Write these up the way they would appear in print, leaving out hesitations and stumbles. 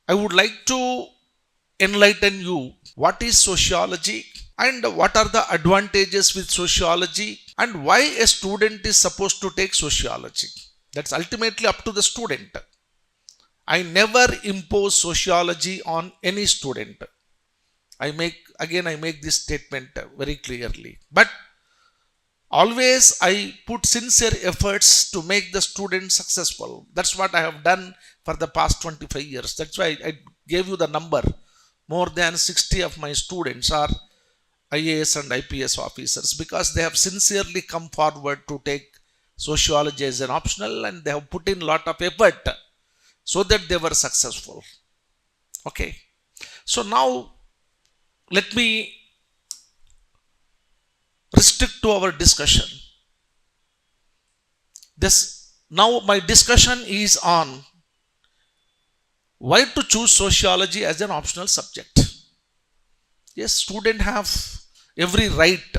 I would like to enlighten you what is sociology and what are the advantages with sociology and why a student is supposed to take sociology. That's ultimately up to the student. I never impose sociology on any student. I make this statement very clearly. But always I put sincere efforts to make the student successful. That's what I have done for the past 25 years. That's why I gave you the number. More than 60 of my students are IAS and IPS officers because they have sincerely come forward to take sociology as an optional and they have put in a lot of effort so that they were successful. Okay. So now let me restrict to our discussion. Now my discussion is on why to choose sociology as an optional subject. Yes, students have every right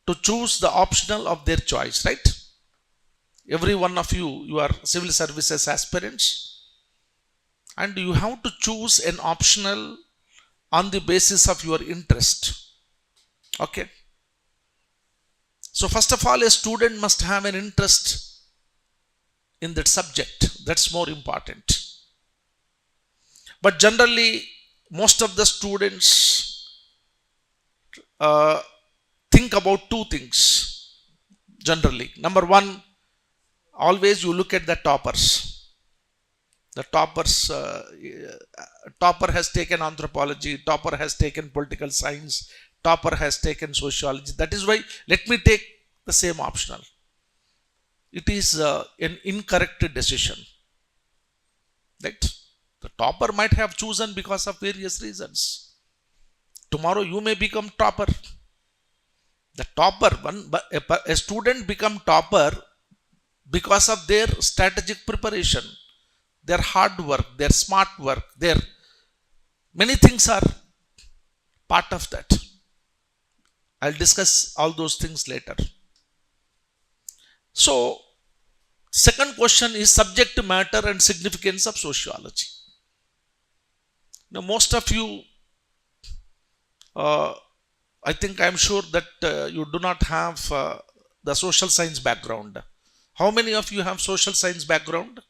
to choose the optional of their choice, right? Every one of you are civil services aspirants and you have to choose an optional on the basis of your interest. Okay. So first of all, a student must have an interest in that subject. That's more important. But generally, most of the students think about two things. Generally, number one, always you look at the toppers. The topper has taken anthropology, topper has taken political science, topper has taken sociology. That is why let me take the same optional. It is an incorrect decision. Right? The topper might have chosen because of various reasons. Tomorrow you may become topper. The topper, a student become topper because of their strategic preparation, their hard work, their smart work, their many things are part of that. I'll discuss all those things later. So, second question is subject matter and significance of sociology. Now, most of you, I'm sure that you do not have the social science background. How many of you have social science background?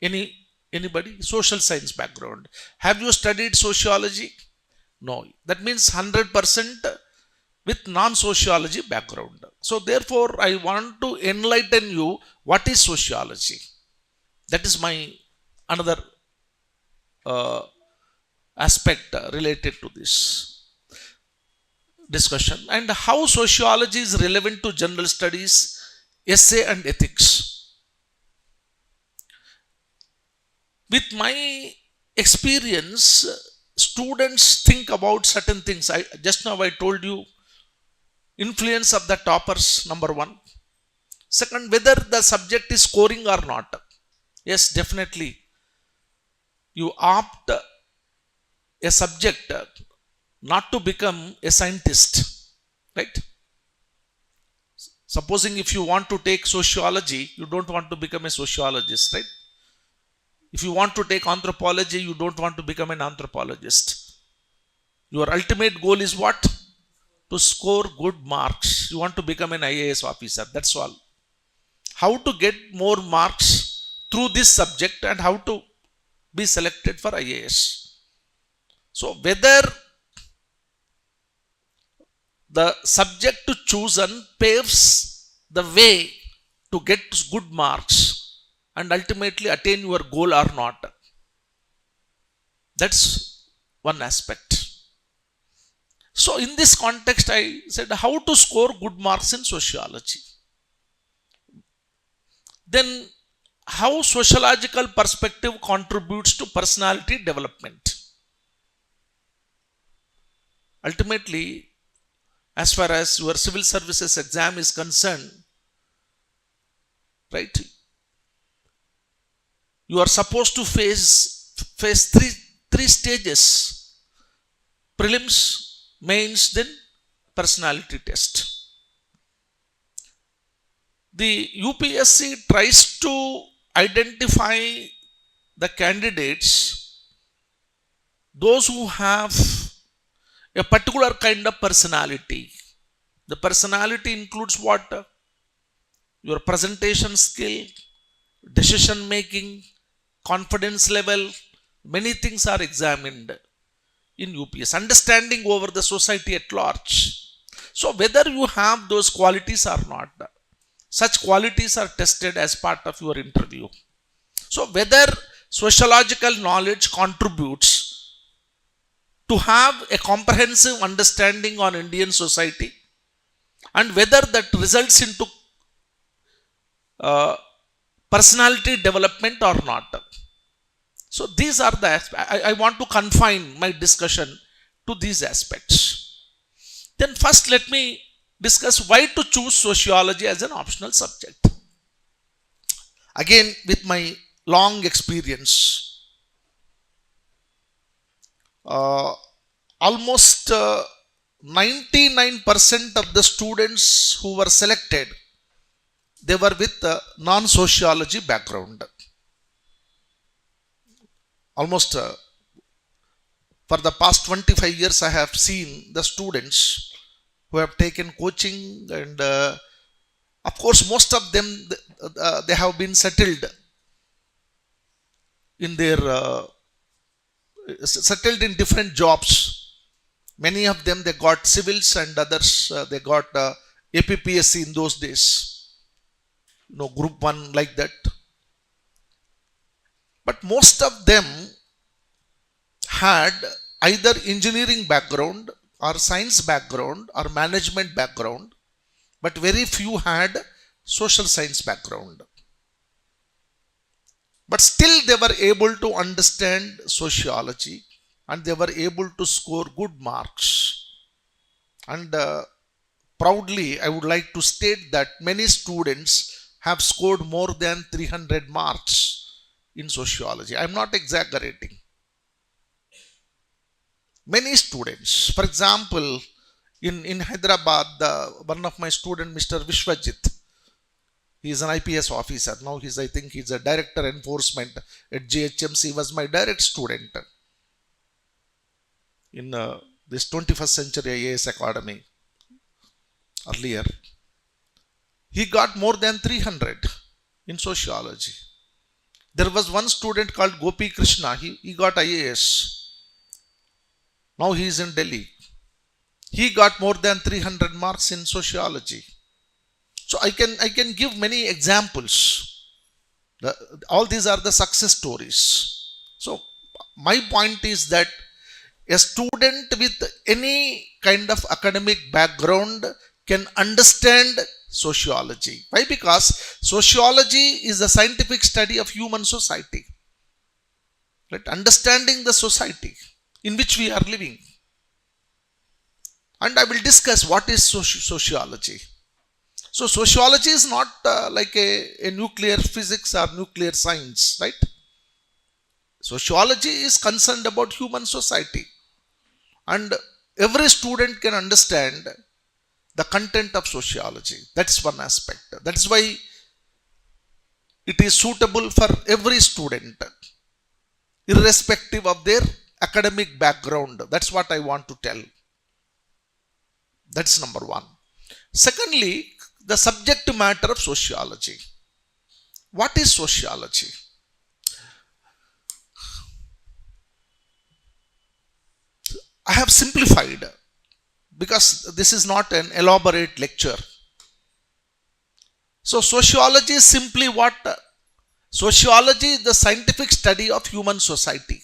Anybody? Social science background. Have you studied sociology? No. That means 100% with non-sociology background. So therefore, I want to enlighten you what is sociology. That is my another aspect related to this discussion, and how sociology is relevant to general studies, essay and ethics. With my experience, students think about certain things. Just now I told you influence of the toppers, number one. Second, whether the subject is scoring or not. Yes, definitely. You opt a subject not to become a scientist, right? Supposing if you want to take sociology, you don't want to become a sociologist, right? If you want to take anthropology, you don't want to become an anthropologist. Your ultimate goal is what? To score good marks. You want to become an IAS officer. That's all. How to get more marks through this subject and how to be selected for IAS. So whether the subject to chosen paves the way to get good marks and ultimately attain your goal or not. That's one aspect. So in this context, I said how to score good marks in sociology. Then how sociological perspective contributes to personality development. Ultimately, as far as your civil services exam is concerned, right? You are supposed to face three stages: prelims, mains, then personality test. The UPSC tries to identify the candidates those who have a particular kind of personality. The personality includes what? Your presentation skill, decision making, confidence level, many things are examined in UPS. Understanding over the society at large. So whether you have those qualities or not, such qualities are tested as part of your interview. So whether sociological knowledge contributes to have a comprehensive understanding on Indian society, and whether that results into personality development or not. So these are the aspects. I want to confine my discussion to these aspects. Then first let me discuss why to choose sociology as an optional subject. Again, with my long experience, almost 99% of the students who were selected, they were with non-sociology background. Almost for the past 25 years, I have seen the students who have taken coaching, and of course, most of them, they have been settled in their settled in different jobs. Many of them, they got civils, and others they got APPSC in those days, group 1 like that. But most of them had either engineering background or science background or management background, but very few had social science background. But still they were able to understand sociology, and they were able to score good marks. And proudly, I would like to state that many students have scored more than 300 marks in sociology. I am not exaggerating. Many students, for example, in Hyderabad, one of my students, Mr. Vishwajit, he is an IPS officer. Now I think he's a director enforcement at GHMC. He was my direct student in this 21st Century IAS Academy earlier. He got more than 300 in sociology. There was one student called Gopi Krishna. He got IAS. Now he is in Delhi. He got more than 300 marks in sociology. So I can give many examples. All these are the success stories. So my point is that a student with any kind of academic background can understand sociology. Why? Because sociology is the scientific study of human society. Right? Understanding the society in which we are living. And I will discuss what is sociology. So sociology is not like a nuclear physics or nuclear science, right? Sociology is concerned about human society. And every student can understand the content of sociology. That's one aspect. That's why it is suitable for every student, irrespective of their academic background. That's what I want to tell. That's number one. Secondly, the subject matter of sociology. What is sociology? I have simplified because this is not an elaborate lecture. So sociology is simply what? Sociology is the scientific study of human society.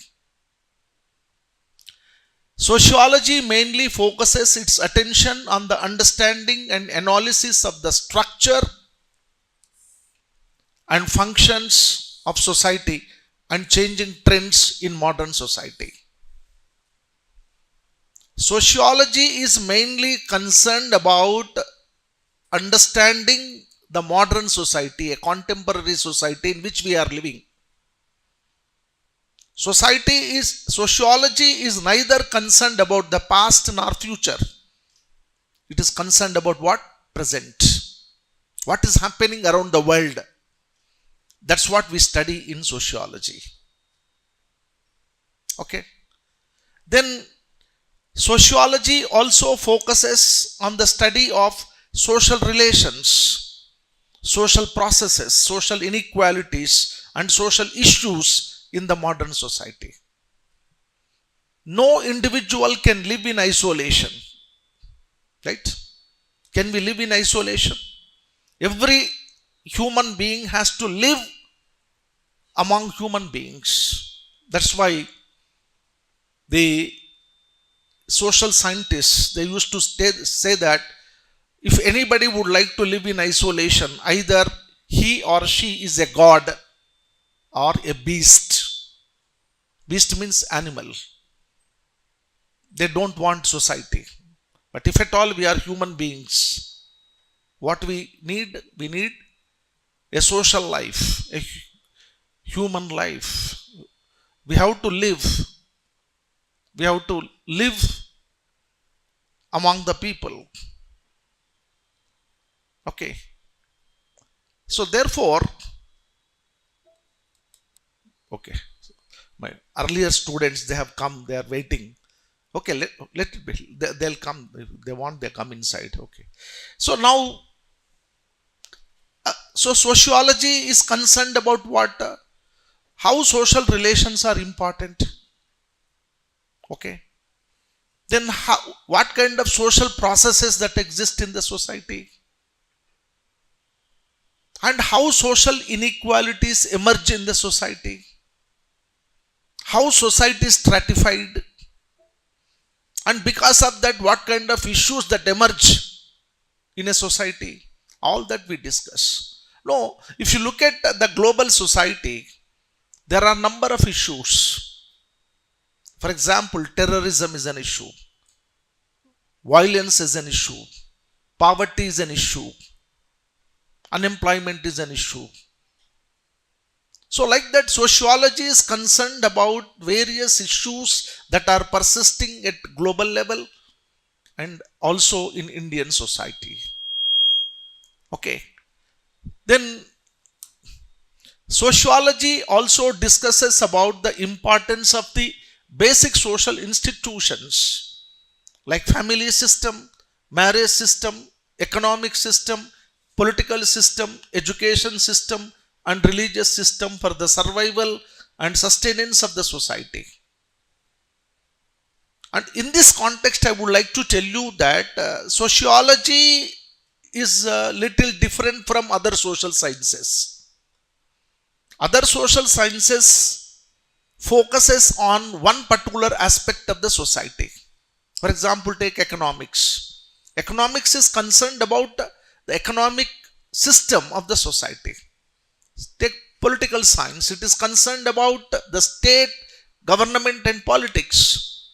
Sociology mainly focuses its attention on the understanding and analysis of the structure and functions of society and changing trends in modern society. Sociology is mainly concerned about understanding the modern society, a contemporary society in which we are living. Sociology is neither concerned about the past nor future. It is concerned about what? Present. What is happening around the world. That's what we study in sociology. Okay. Then sociology also focuses on the study of social relations, social processes, social inequalities, and social issues in the modern society. No individual can live in isolation, right? Can we live in isolation? Every human being has to live among human beings. That's why the social scientists, they used to say that if anybody would like to live in isolation, either he or she is a god or a beast. Beast means animal. They don't want society. But if at all we are human beings, what we need a social life, a human life. We have to live. We have to live among the people. Okay. So therefore, okay, my earlier students, they have come, they are waiting. Okay, let it be. They'll come. If they want, they come inside. Okay. So now, so sociology is concerned about what? How social relations are important. Okay. Then what kind of social processes that exist in the society? And how social inequalities emerge in the society? How society is stratified? And because of that, what kind of issues that emerge in a society? All that we discuss. No, if you look at the global society, there are a number of issues. For example, terrorism is an issue. Violence is an issue. Poverty is an issue. Unemployment is an issue. So like that, sociology is concerned about various issues that are persisting at global level and also in Indian society. Okay. Then sociology also discusses about the importance of the basic social institutions like family system, marriage system, economic system, political system, education system, and religious system for the survival and sustenance of the society. And in this context, I would like to tell you that sociology is a little different from other social sciences. Other social sciences focuses on one particular aspect of the society. For example, take economics. Economics is concerned about the economic system of the society. Take political science. It is concerned about the state, government, and politics.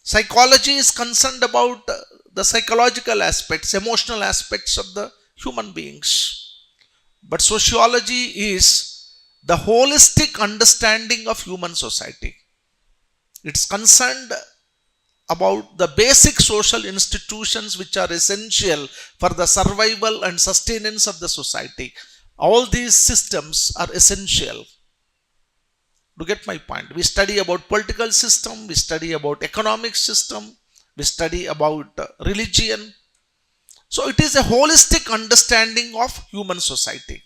Psychology is concerned about the psychological aspects, emotional aspects of the human beings. But sociology is the holistic understanding of human society. It's concerned about the basic social institutions which are essential for the survival and sustenance of the society. All these systems are essential. To get my point, we study about political system, we study about economic system, we study about religion. So it is a holistic understanding of human society.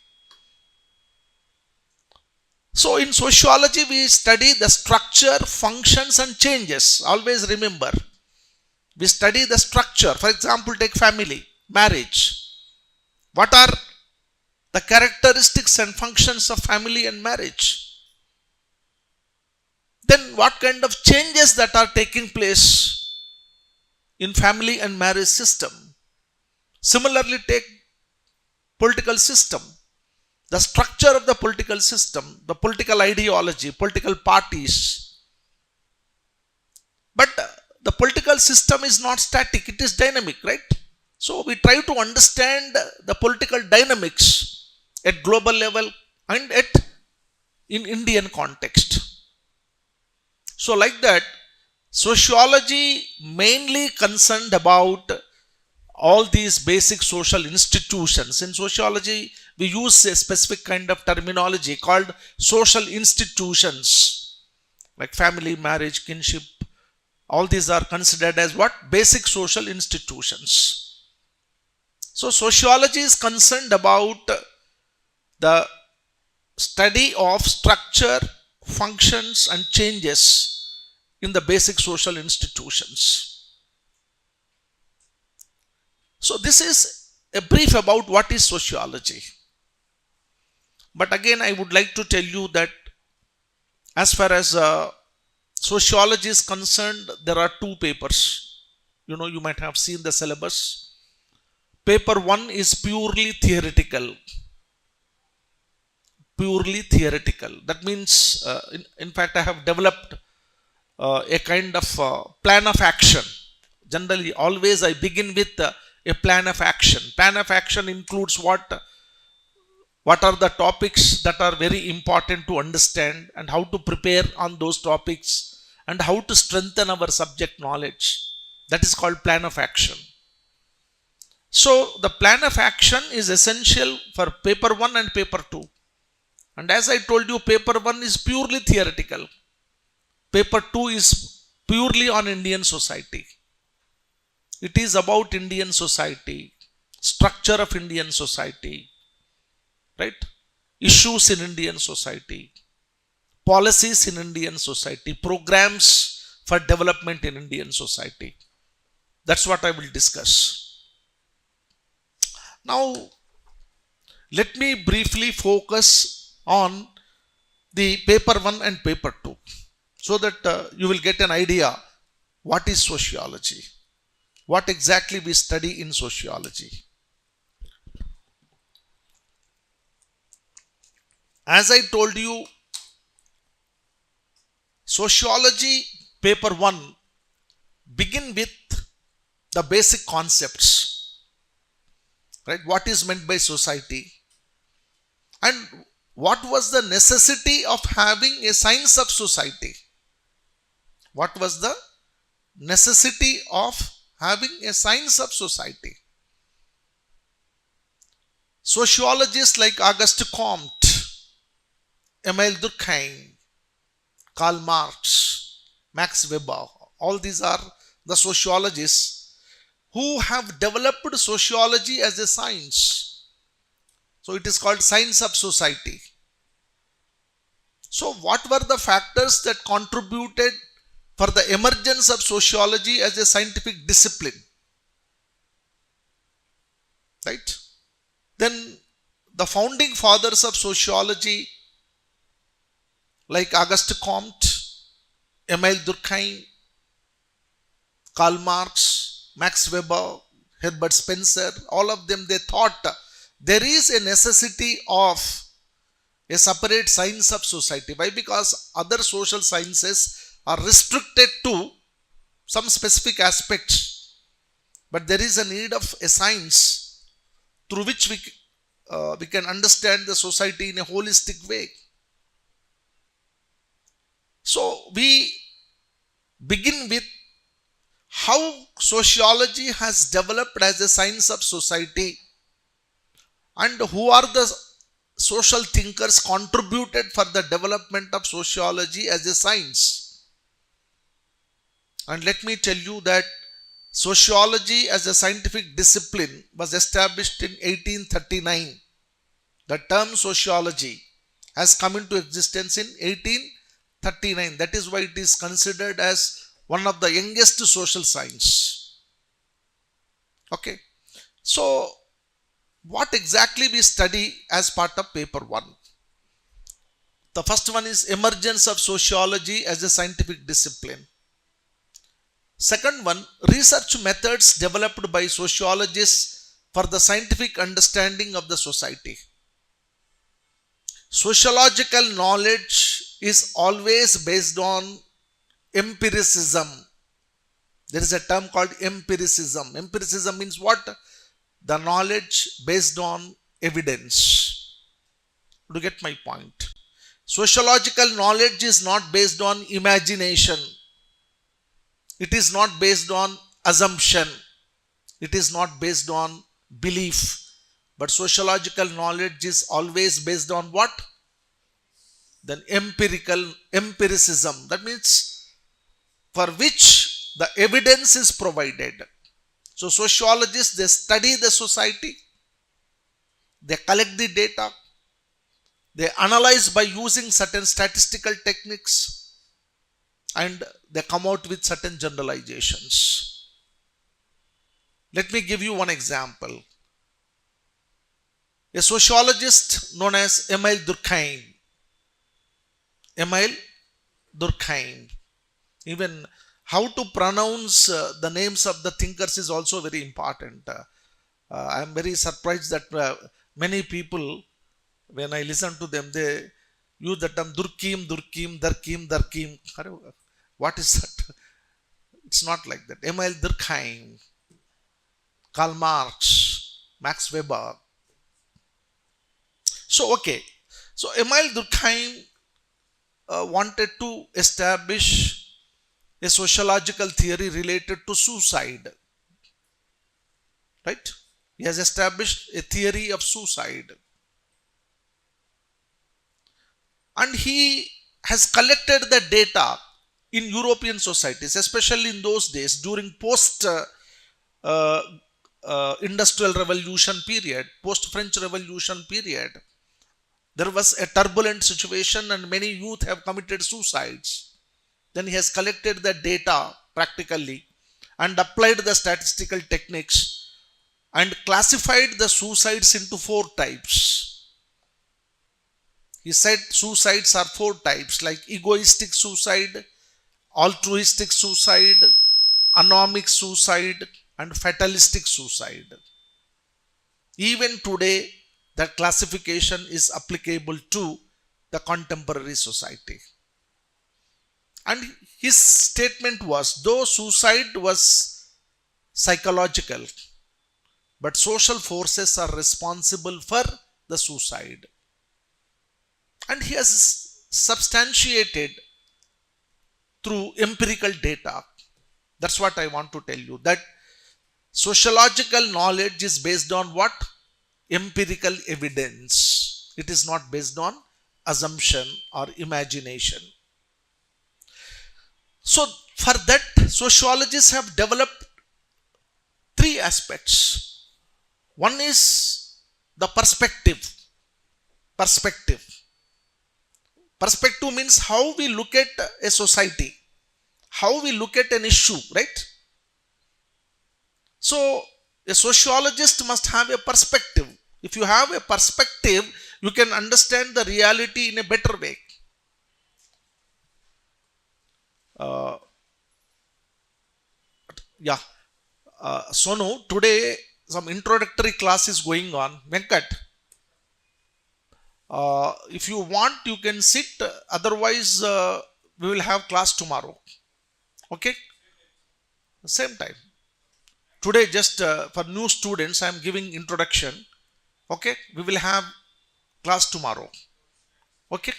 So in sociology, we study the structure, functions, and changes. Always remember, we study the structure. For example, take family, marriage. What are the characteristics and functions of family and marriage? Then what kind of changes that are taking place in family and marriage system? Similarly, take political system. The structure of the political system, the political ideology, political parties. But the political system is not static, it is dynamic, right? So we try to understand the political dynamics at global level and in Indian context. So like that, sociology mainly concerned about all these basic social institutions. In sociology, we use a specific kind of terminology called social institutions. like family, marriage, kinship. All these are considered as what? Basic social institutions. So sociology is concerned about the study of structure, functions and changes in the basic social institutions. So this is a brief about what is sociology. But again, I would like to tell you that as far as sociology is concerned, there are two papers. You might have seen the syllabus. Paper 1 is purely theoretical. Purely theoretical. That means, in fact, I have developed a kind of plan of action. Generally, always I begin with a plan of action. Plan of action includes what? What are the topics that are very important to understand and how to prepare on those topics and how to strengthen our subject knowledge. That is called plan of action. So the plan of action is essential for paper 1 and paper 2. And as I told you, paper 1 is purely theoretical. Paper 2 is purely on Indian society. It is about Indian society, structure of Indian society, right? Issues in Indian society, policies in Indian society, programs for development in Indian society. That's what I will discuss. Now, let me briefly focus on the paper 1 and paper 2 so that you will get an idea what is sociology, what exactly we study in sociology. As I told you, sociology paper 1 begin with the basic concepts. Right? What is meant by society? And what was the necessity of having a science of society? What was the necessity of having a science of society? Sociologists like Auguste Comte, Emile Durkheim, Karl Marx, Max Weber, all these are the sociologists who have developed sociology as a science. So it is called science of society. So what were the factors that contributed for the emergence of sociology as a scientific discipline? Right? Then the founding fathers of sociology like Auguste Comte, Emile Durkheim, Karl Marx, Max Weber, Herbert Spencer, all of them, they thought there is a necessity of a separate science of society. Why? Because other social sciences are restricted to some specific aspects. But there is a need of a science through which we can understand the society in a holistic way. So we begin with how sociology has developed as a science of society and who are the social thinkers contributed for the development of sociology as a science. And let me tell you that sociology as a scientific discipline was established in 1839. The term sociology has come into existence in 1839. That is why it is considered as one of the youngest social science. Okay. So, what exactly we study as part of paper 1? The first one is emergence of sociology as a scientific discipline. Second one, research methods developed by sociologists for the scientific understanding of the society. Sociological knowledge is always based on empiricism. There is a term called empiricism. Empiricism means what? The knowledge based on evidence. To get my point. Sociological knowledge is not based on imagination. It is not based on assumption. It is not based on belief. But sociological knowledge is always based on what? Then empiricism, that means for which the evidence is provided. So sociologists, they study the society, they collect the data, they analyze by using certain statistical techniques, and they come out with certain generalizations. Let me give you one example. A sociologist known as Emile Durkheim. Even how to pronounce the names of the thinkers is also very important. I am very surprised that many people, when I listen to them, they use the term Durkheim. What is that? It's not like that. Emile Durkheim, Karl Marx, Max Weber. So, okay. So, Emile Durkheim wanted to establish a sociological theory related to suicide. Right? He has established a theory of suicide. And he has collected the data in European societies, especially in those days during post industrial revolution period, post French Revolution period. There was a turbulent situation and many youth have committed suicides. Then he has collected the data practically and applied the statistical techniques and classified the suicides into 4 types. He said suicides are 4 types, like egoistic suicide, altruistic suicide, anomic suicide, and fatalistic suicide. Even today, that classification is applicable to the contemporary society. And his statement was, though suicide was psychological, but social forces are responsible for the suicide. And he has substantiated through empirical data. That's what I want to tell you, that sociological knowledge is based on what? Empirical evidence. It is not based on assumption or imagination. So for that, sociologists have developed 3 aspects. One is the perspective. Perspective means how we look at a society, how we look at an issue, right? So a sociologist must have a perspective. If you have a perspective, you can understand the reality in a better way. Sonu, today some introductory class is going on. Venkat, if you want, you can sit. Otherwise, we will have class tomorrow. Okay? Same time. Today, just for new students, I am giving introduction. Okay? We will have class tomorrow. Okay?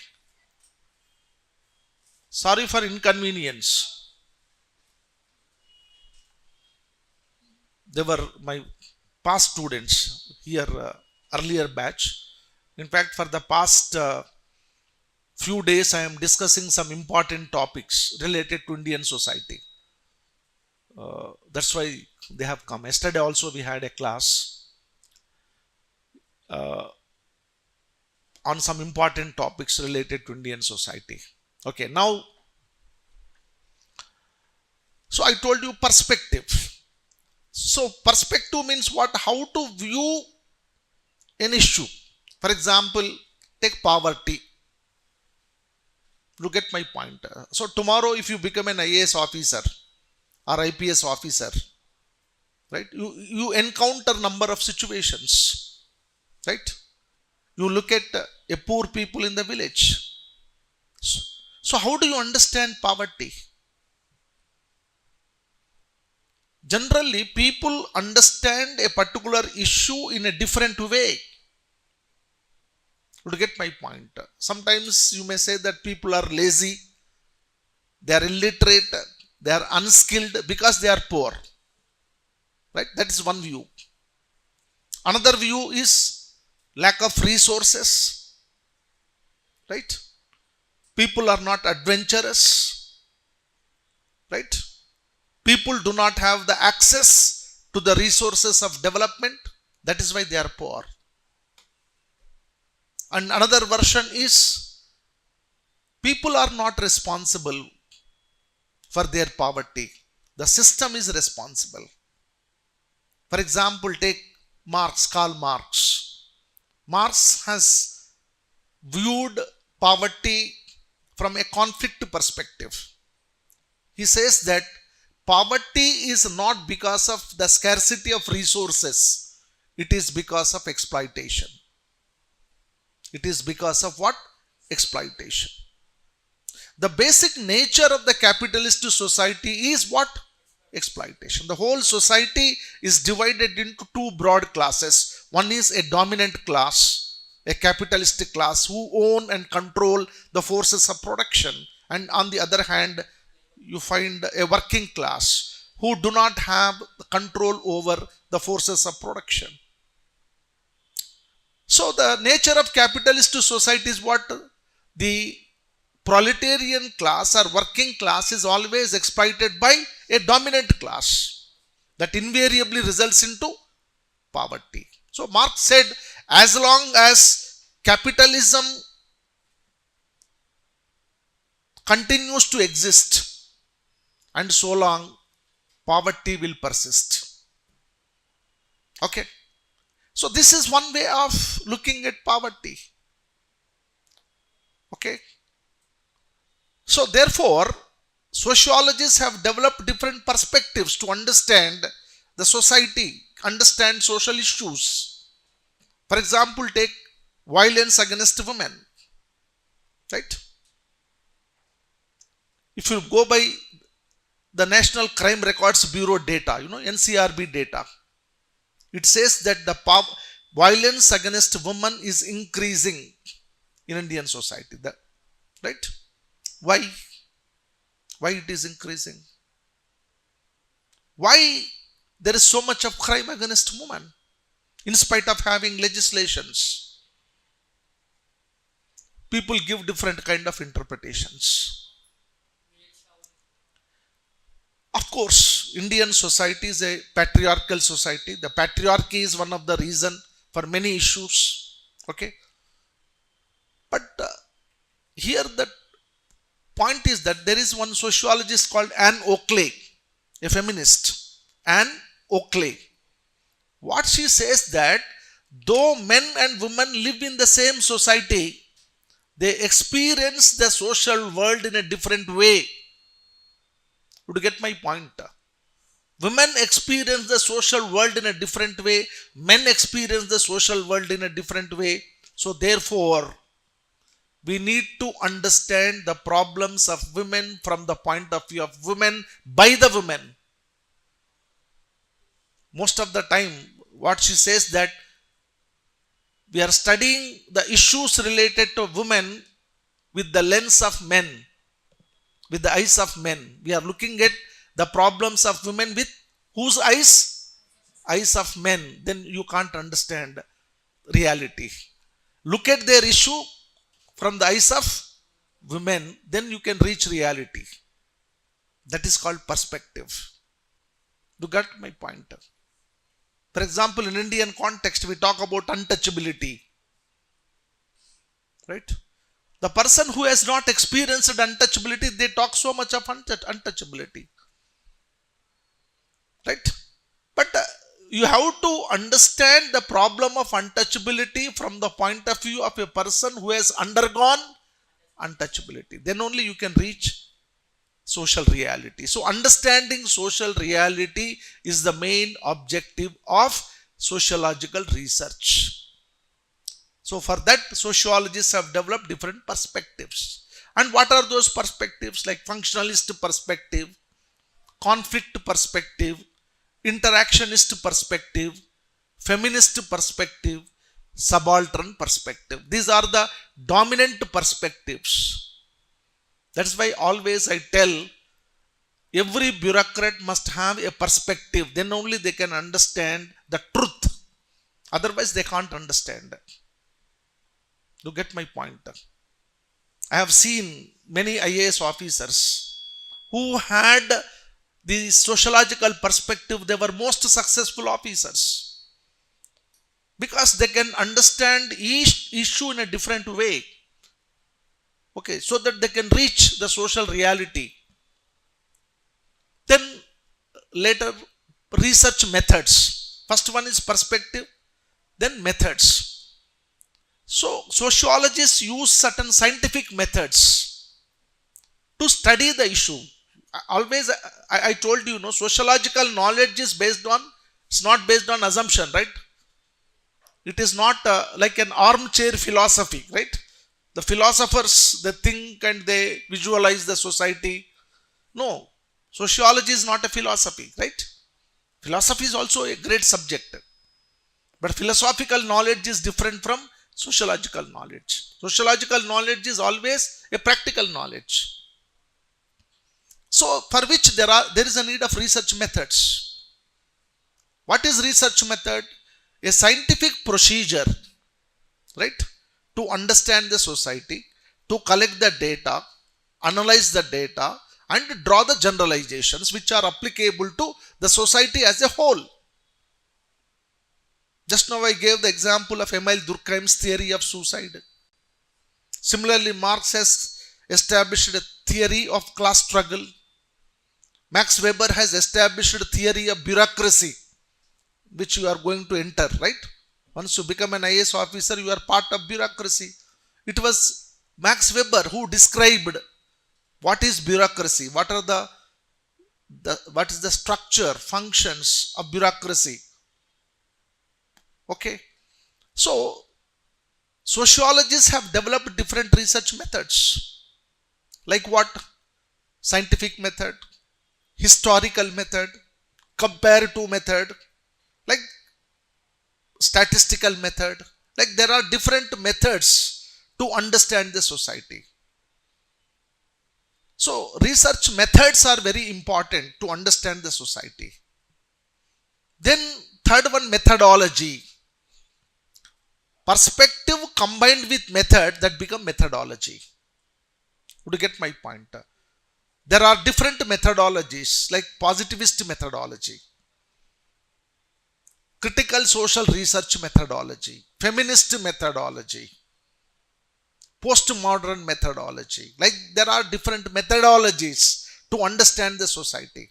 Sorry for inconvenience. They were my past students here, earlier batch. In fact, for the past few days, I am discussing some important topics related to Indian society. That's why they have come. Yesterday also we had a class on some important topics related to Indian society. Okay, now, so I told you perspective. So perspective means what? How to view an issue. For example, take poverty. Look at my point. So tomorrow if you become an IAS officer or IPS officer, right, you encounter number of situations, right? You look at a poor people in the village. So how do you understand poverty? Generally, people understand a particular issue in a different way. To get my point, sometimes you may say that people are lazy, they are illiterate, they are unskilled because they are poor. Right? That is one view. Another view is lack of resources. Right? People are not adventurous, right? People do not have the access to the resources of development. That is why they are poor. And another version is people are not responsible for their poverty. The system is responsible. For example, take Marx, Karl Marx. Marx has viewed poverty from a conflict perspective. He says that poverty is not because of the scarcity of resources. It is because of exploitation. It is because of what? Exploitation. The basic nature of the capitalist society is what? Exploitation. The whole society is divided into two broad classes. One is a dominant class, a capitalistic class who own and control the forces of production. And on the other hand, you find a working class who do not have control over the forces of production. So the nature of capitalist society is what? The proletarian class or working class is always exploited by a dominant class. That invariably results into poverty. So Marx said, as long as capitalism continues to exist, and so long poverty will persist. Okay. So this is one way of looking at poverty. Okay. So therefore, sociologists have developed different perspectives to understand the society, understand social issues. For example, take violence against women. Right? If you go by the National Crime Records Bureau data, NCRB data, it says that the violence against women is increasing in Indian society. Right? Why? Why it is increasing? Why there is so much of crime against women in spite of having legislations? People give different kind of interpretations. Of course, Indian society is a patriarchal society. The patriarchy is one of the reasons for many issues. Okay. But here the point is that there is one sociologist called Anne Oakley, a feminist. Anne Oakley. What she says that though men and women live in the same society, they experience the social world in a different way. Would you get my point? Women experience the social world in a different way. Men experience the social world in a different way. So therefore, we need to understand the problems of women from the point of view of women by the women. Most of the time, what she says that we are studying the issues related to women with the lens of men, with the eyes of men. We are looking at the problems of women with whose eyes? Eyes of men. Then you can't understand reality. Look at their issue from the eyes of women, then you can reach reality. That is called perspective. You got my point? For example, in Indian context, we talk about untouchability. Right? The person who has not experienced untouchability, they talk so much of untouchability. Right? But you have to understand the problem of untouchability from the point of view of a person who has undergone untouchability. Then only you can reach social reality. So understanding social reality is the main objective of sociological research. So for that, sociologists have developed different perspectives. And what are those perspectives? Like functionalist perspective, conflict perspective, interactionist perspective, feminist perspective, subaltern perspective. These are the dominant perspectives. That's why always I tell every bureaucrat must have a perspective. Then only they can understand the truth. Otherwise they can't understand. You get my point? I have seen many IAS officers who had the sociological perspective. They were most successful officers because they can understand each issue in a different way. Okay, so that they can reach the social reality. Then later, research methods. First one is perspective, then methods. So sociologists use certain scientific methods to study the issue. Always, I told you, sociological knowledge is based on, it's not based on assumption, right? It is not like an armchair philosophy, right? The philosophers, they think and they visualize the society. No, sociology is not a philosophy, right? Philosophy is also a great subject. But philosophical knowledge is different from sociological knowledge. Sociological knowledge is always a practical knowledge. So for which there is a need of research methods. What is research method? A scientific procedure, right? To understand the society, to collect the data, analyze the data, and draw the generalizations which are applicable to the society as a whole. Just now I gave the example of Emil Durkheim's theory of suicide. Similarly, Marx has established a theory of class struggle. Max Weber has established a theory of bureaucracy, which you are going to enter, right? Once you become an IAS officer, you are part of bureaucracy. It was Max Weber who described what is bureaucracy, what is the structure, functions of bureaucracy. Okay. So, sociologists have developed different research methods. Like what? Scientific method, historical method, comparative method, like statistical method. Like there are different methods to understand the society. So research methods are very important to understand the society. Then third one, methodology. Perspective combined with method, that become methodology. Would you get my point? There are different methodologies like positivist methodology, critical social research methodology, feminist methodology, postmodern methodology. Like there are different methodologies to understand the society.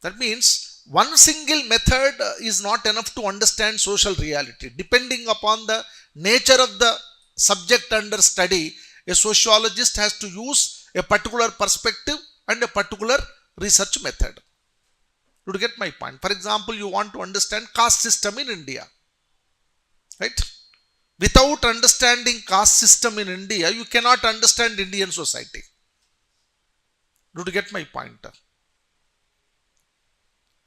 That means one single method is not enough to understand social reality. Depending upon the nature of the subject under study, a sociologist has to use a particular perspective and a particular research method. To get my point. For example, you want to understand caste system in India, right? Without understanding caste system in India, you cannot understand Indian society. Do you get my point?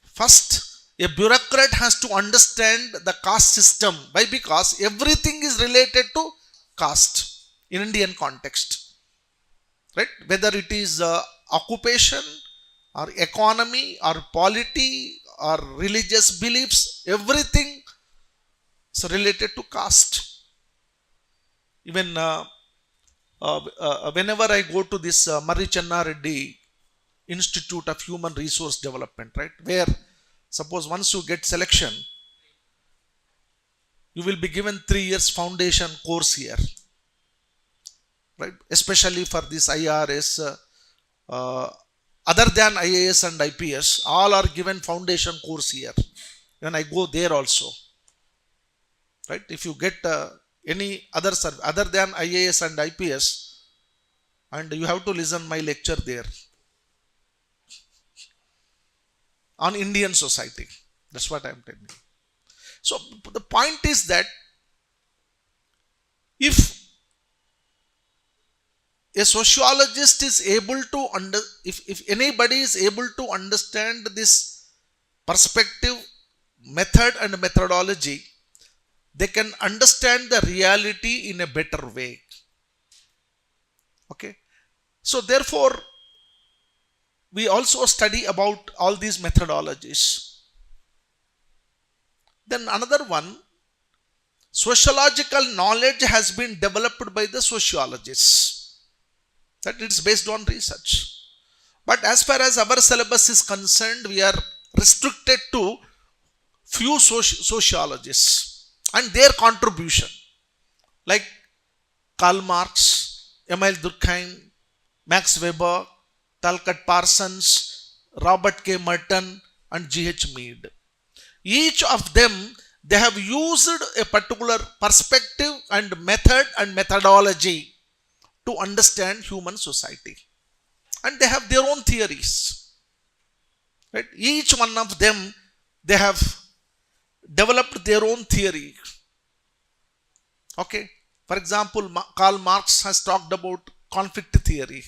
First, a bureaucrat has to understand the caste system. Why? Because everything is related to caste in Indian context, right? Whether it is occupation or economy or polity or religious beliefs, everything is related to caste. Even whenever I go to this Marri Channa Reddy Institute of Human Resource Development, right, where suppose once you get selection, you will be given 3 years foundation course here, right? Especially for this IRS, other than IAS and IPS, all are given foundation course here. When I go there also, right? If you get any other service other than IAS and IPS, and you have to listen my lecture there on Indian society. That's what I am telling you. So the point is that if a sociologist is able to if anybody is able to understand this perspective, method and methodology, they can understand the reality in a better way. Okay. So therefore, we also study about all these methodologies. Then another one, sociological knowledge has been developed by the sociologists. That it's based on research. But as far as our syllabus is concerned, we are restricted to few sociologists and their contribution, like Karl Marx, Emil Durkheim, Max Weber, Talcott Parsons, Robert K. Merton, and G.H. Mead. Each of them, they have used a particular perspective and method and methodology to understand human society. And they have their own theories. Right? Each one of them, they have developed their own theory. Okay. For example, Karl Marx has talked about conflict theory.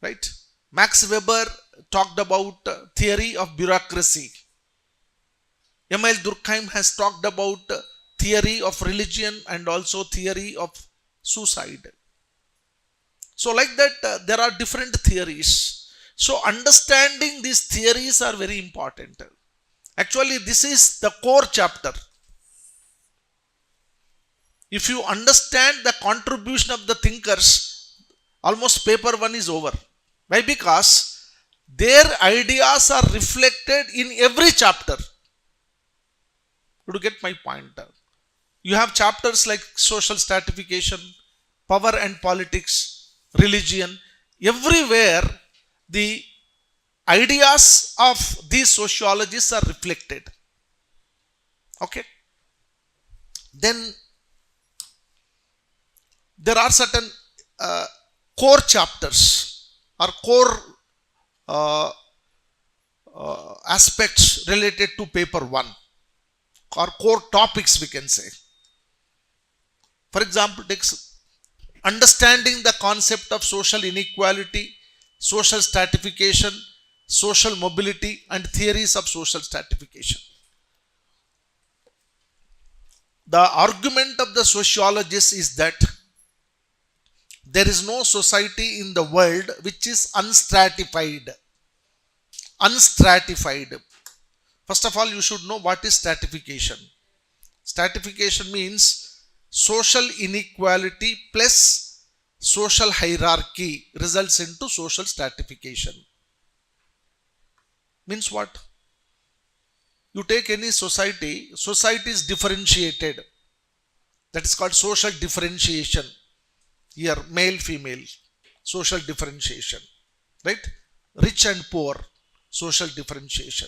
Right? Max Weber talked about theory of bureaucracy. Emil Durkheim has talked about theory of religion and also theory of suicide. So like that, there are different theories. So understanding these theories are very important. Actually, this is the core chapter. If you understand the contribution of the thinkers, almost paper 1 is over. Why? Because their ideas are reflected in every chapter. To get my point, you have chapters like social stratification, power and politics, religion. Everywhere the ideas of these sociologists are reflected. Okay. Then there are certain core chapters or core aspects related to paper 1. Or core topics, we can say. For example, understanding the concept of social inequality, social stratification, social mobility, and theories of social stratification. The argument of the sociologists is that there is no society in the world which is unstratified. Unstratified. First of all, you should know what is stratification. Stratification means social inequality plus social hierarchy results into social stratification. Means what? You take any society, society is differentiated. That is called social differentiation. Here, male, female, social differentiation. Right? Rich and poor, social differentiation.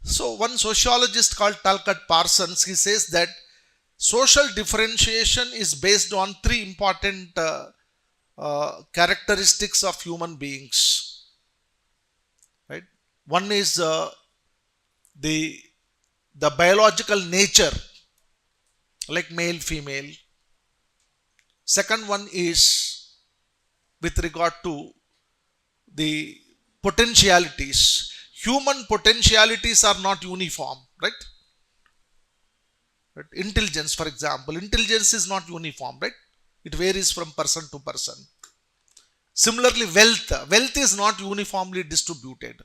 So one sociologist called Talcott Parsons, he says that social differentiation is based on 3 important characteristics of human beings. Right? One is the biological nature, like male, female. Second one is with regard to the potentialities. Human potentialities are not uniform, right? Intelligence, for example, intelligence is not uniform, right? It varies from person to person. Similarly, wealth is not uniformly distributed.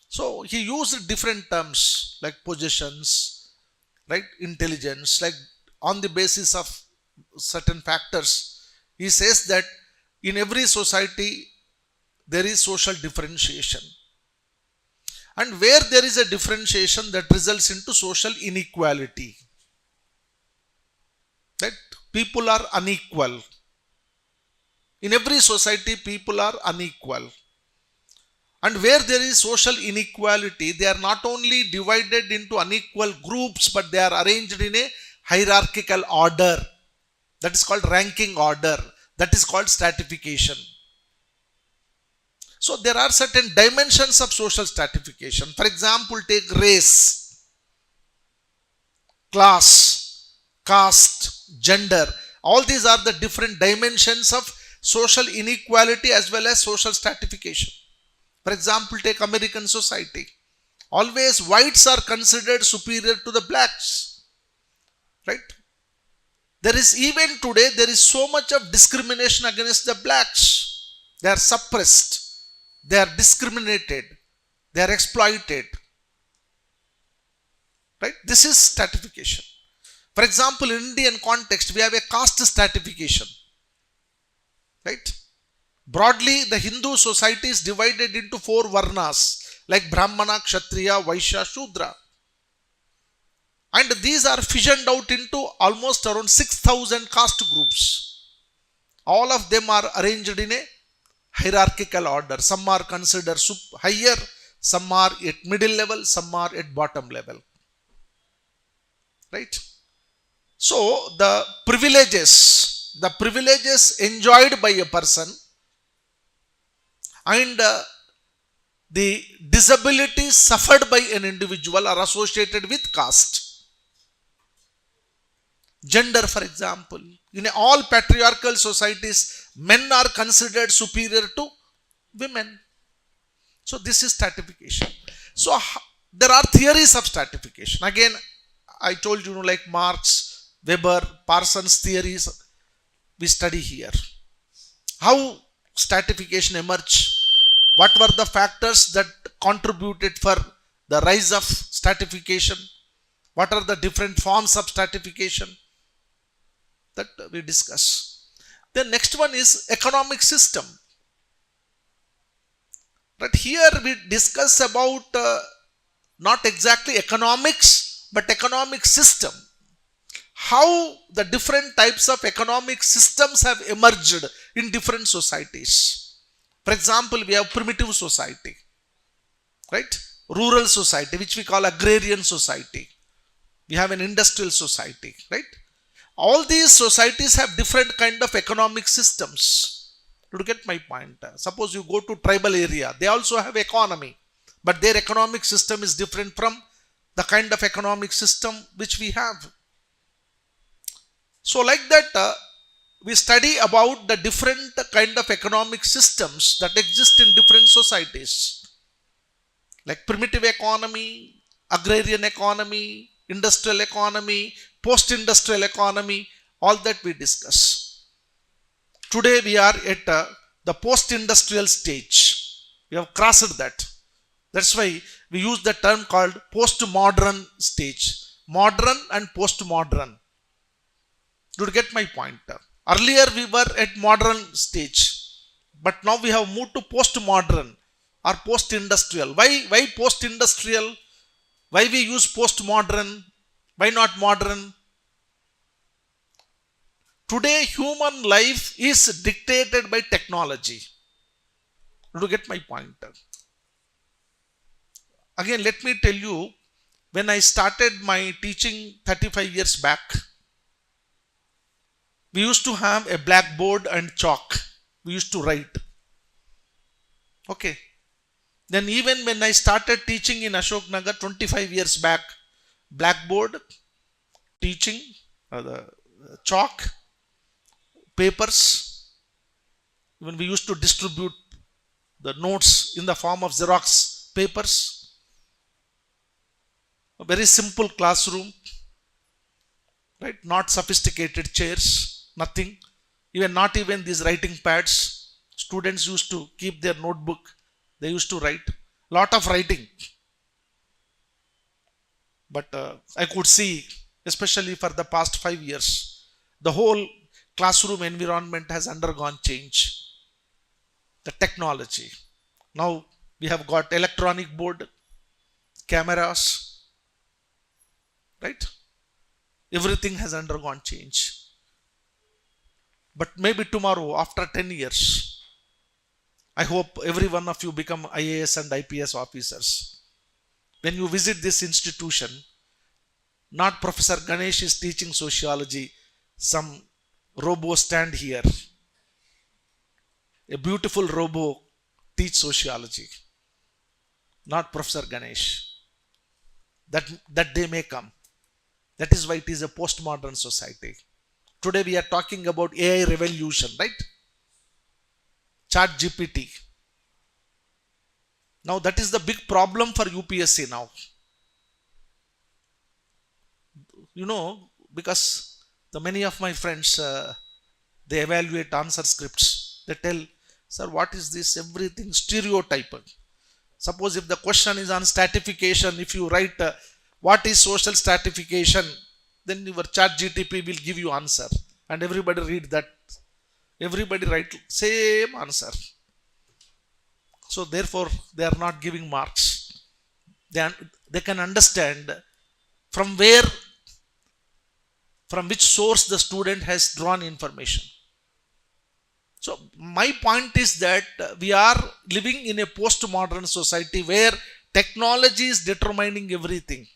So he used different terms like possessions, right? Intelligence, like on the basis of certain factors. He says that in every society there is social differentiation. And where there is a differentiation, that results into social inequality. That people are unequal. In every society, people are unequal. And where there is social inequality, they are not only divided into unequal groups, but they are arranged in a hierarchical order. That is called ranking order. That is called stratification. So there are certain dimensions of social stratification. For example, take race, class, caste, gender. All these are the different dimensions of social inequality as well as social stratification. For example, take American society. Always whites are considered superior to the blacks. Right? There is even today, there is so much of discrimination against the blacks. They are suppressed. They are discriminated. They are exploited. right? This is stratification. For example, in Indian context, we have a caste stratification, right? Broadly, the Hindu society is divided into 4 varnas like Brahmana, Kshatriya, Vaishya, Shudra. And these are fissioned out into almost around 6,000 caste groups. All of them are arranged in a hierarchical order. Some are considered higher, some are at middle level, some are at bottom level. Right? So, the privileges enjoyed by a person and the disabilities suffered by an individual are associated with caste. Gender, for example, in all patriarchal societies, men are considered superior to women. So this is stratification. So there are theories of stratification. Again, I told you, like Marx, Weber, Parsons theories, we study here. How stratification emerged? What were the factors that contributed for the rise of stratification? What are the different forms of stratification? That we discuss. The next one is economic system. But here we discuss about not exactly economics, but economic system. How the different types of economic systems have emerged in different societies. For example, we have primitive society, right? Rural society, which we call agrarian society. We have an industrial society, right? All these societies have different kind of economic systems. To get my point, suppose you go to tribal area, they also have economy, but their economic system is different from the kind of economic system which we have. So like that, we study about the different kind of economic systems that exist in different societies, like primitive economy, agrarian economy, industrial economy, post-industrial economy, all that we discuss. Today we are at the post-industrial stage. We have crossed that. That's why we use the term called post-modern stage. Modern and post-modern. Do you get my point? Earlier we were at modern stage, but now we have moved to post-modern or post-industrial. Why post-industrial? Why we use post-modern? Why not modern? Today, human life is dictated by technology. Do you get my point? Again, let me tell you, when I started my teaching 35 years back, we used to have a blackboard and chalk. We used to write. Okay. Then even when I started teaching in Ashok Nagar 25 years back, blackboard, teaching, the chalk, papers, even we used to distribute the notes in the form of Xerox papers. A very simple classroom, right? Not sophisticated chairs, nothing. Not even these writing pads. Students used to keep their notebook. They used to write. Lot of writing. But I could see, especially for the past 5 years, the whole classroom environment has undergone change. The technology. Now we have got electronic board, cameras, right? Everything has undergone change. But maybe tomorrow, after 10 years, I hope every one of you become IAS and IPS officers. When you visit this institution, not Professor Ganesh is teaching sociology, some robo stand here. A beautiful robo teach sociology. Not Professor Ganesh. That day may come. That is why it is a postmodern society. Today we are talking about AI revolution, right? Chat GPT. Now that is the big problem for UPSC now. Because many of my friends, they evaluate answer scripts. They tell, sir, what is this? Everything stereotyping. Suppose if the question is on stratification, if you write what is social stratification, then your chat GTP will give you answer, and everybody read that, everybody write same answer. So therefore they are not giving marks. They can understand from where, from which source the student has drawn information. So my point is that we are living in a postmodern society where technology is determining everything,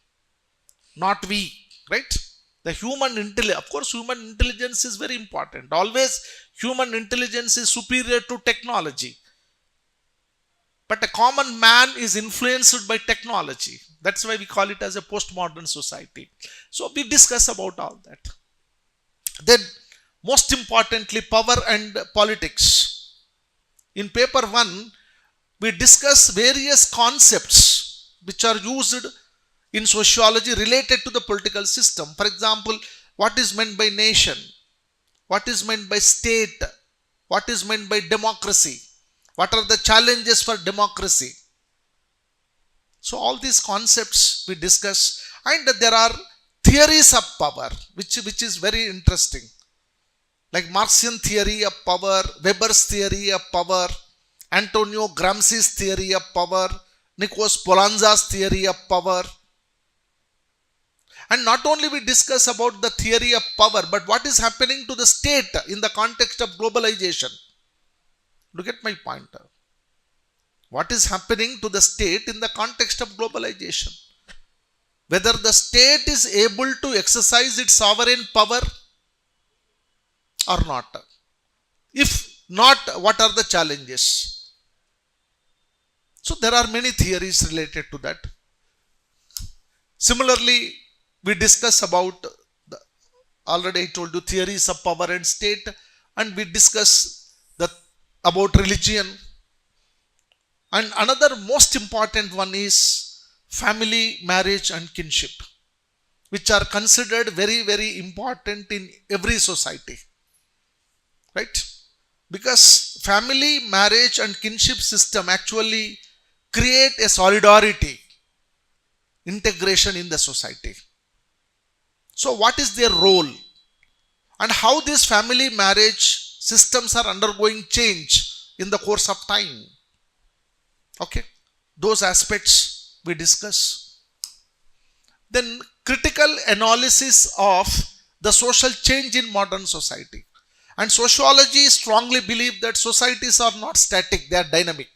not we, right? The human intelligence, of course, human intelligence is very important. Always human intelligence is superior to technology. But a common man is influenced by technology. That's why we call it as a postmodern society. So we discuss about all that. Then, most importantly, power and politics. In paper 1, we discuss various concepts which are used in sociology related to the political system. For example, what is meant by nation? What is meant by state? What is meant by democracy? What are the challenges for democracy? So all these concepts we discuss, and there are theories of power, which is very interesting. Like Marxian theory of power, Weber's theory of power, Antonio Gramsci's theory of power, Nikos Polanza's theory of power. And not only we discuss about the theory of power, but what is happening to the state in the context of globalization. Look at my point. What is happening to the state in the context of globalization? Whether the state is able to exercise its sovereign power or not. If not, what are the challenges? So there are many theories related to that. Similarly, we discuss about, already I told you, theories of power and state, and we discuss about religion. And another most important one is family, marriage and kinship, which are considered very, very important in every society. Right? Because family, marriage and kinship system actually create a solidarity, integration in the society. So what is their role? And how these family, marriage systems are undergoing change in the course of time. Okay, those aspects we discuss. Then critical analysis of the social change in modern society. And sociology strongly believe that societies are not static, they are dynamic.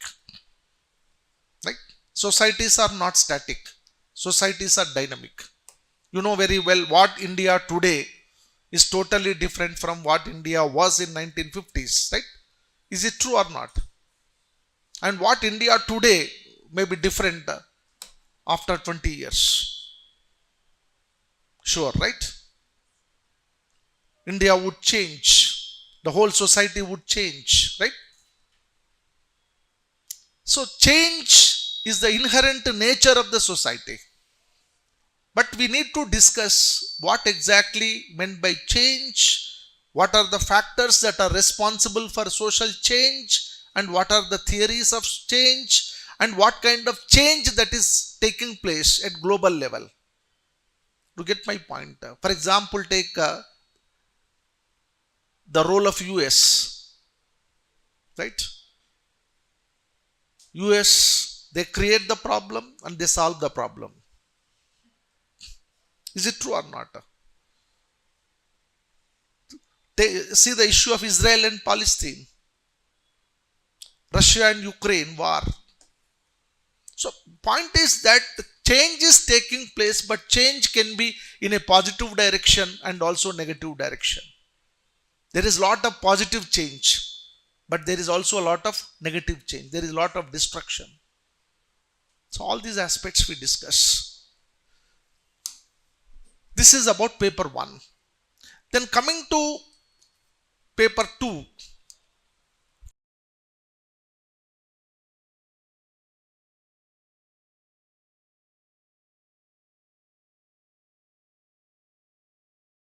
Right? Societies are not static. Societies are dynamic. You know very well what India today is totally different from what India was in 1950s, right? Is it true or not? And what India today may be different after 20 years. Sure, right? India would change. The whole society would change, right? So change is the inherent nature of the society. But we need to discuss what exactly meant by change, what are the factors that are responsible for social change, and what are the theories of change, and what kind of change that is taking place at global level. To get my point, for example, take the role of US, right? US, they create the problem and they solve the problem. Is it true or not? See the issue of Israel and Palestine, Russia and Ukraine war. So point is that change is taking place, but change can be in a positive direction and also negative direction. There is a lot of positive change, but there is also a lot of negative change. There is a lot of destruction. So all these aspects we discuss. This is about paper 1. Then coming to paper 2,